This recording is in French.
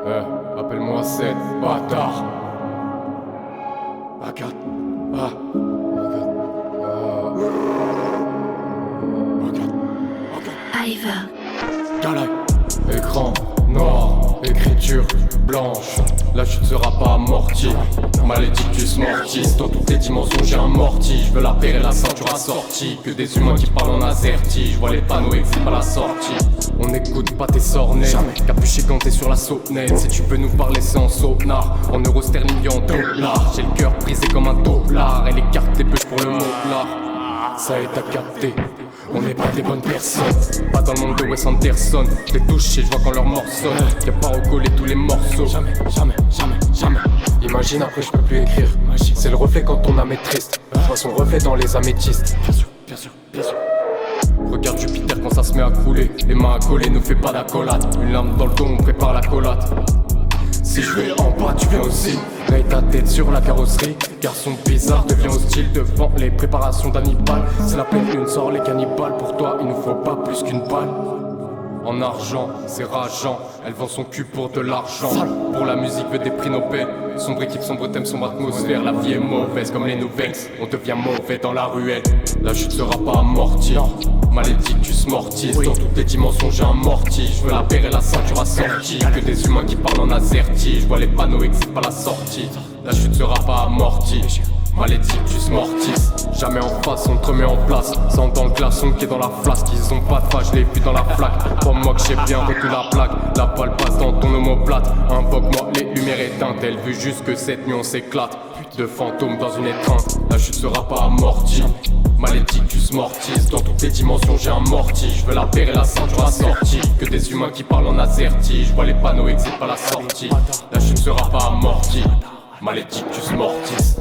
Appelle-moi cette bâtard. Regarde. Iver. Galay. Écran noir, écriture blanche. La chute sera pas amortie. Malédictus mortis. Dans toutes les dimensions j'ai un morti. Je veux la paire et la ceinture assortie. Que des humains qui parlent en azerty. Je vois les panneaux exit à la sortie. On n'écoute pas tes sornets. Capuché ganté sur la sonnette. Si tu peux nous parler c'est en sonar. En euros sterling et en dollars. J'ai le cœur brisé comme un dollar. Et les cartes des bûches pour le molar. Ça est à capter. On n'est pas des bonnes personnes. Pas dans le monde de Wes Anderson. Je les touche et je vois quand leur morceau. Y'a pas recoller tous les morceaux. Jamais. Imagine après je peux plus écrire. C'est le reflet quand ton âme est triste. Je vois son reflet dans les améthystes. Bien sûr. Regarde Jupiter quand ça se met à couler. Les mains à coller, ne fais pas d'accolade. Une lame dans le dos, on prépare la collate. Si je vais en bas, tu viens aussi. Raye ta tête sur la carrosserie. Garçon bizarre devient hostile devant les préparations d'Hannibal. C'est la pleine lune, sort les cannibales. Pour toi, il nous faut pas plus qu'une balle. En argent, c'est rageant. Elle vend son cul pour de l'argent. Pour la musique, veut des prix Nobel. Sombre équipe, sombre thème, sombre atmosphère. La vie est mauvaise comme les nouvelles. On devient mauvais dans la ruelle. La chute sera pas amortie. Malédictus mortis. Dans toutes les dimensions, j'ai un morti. Je veux la paire et la ceinture assortie. Que des humains qui parlent en azerty. Je vois les panneaux exit pas la sortie. La chute sera pas amortie. Malédictus mortis. Jamais en face, on te remet en place. Sans dans le glaçon qui est dans la flasque. Ils ont pas de face, je l'ai vu dans la flaque. Pour moi que j'ai bien retenu la plaque. La balle passe dans ton omoplate. Invoque-moi les lumières éteintes. Elle veut juste que cette nuit on s'éclate. De fantômes dans une étreinte. La chute sera pas amortie. Malédictus mortis. Dans toutes les dimensions j'ai un morti. Je veux la paire et la ceinture assortie. Que des humains qui parlent en azerty. Je vois les panneaux exit pas la sortie. La chute sera pas amortie. Malédictus mortis.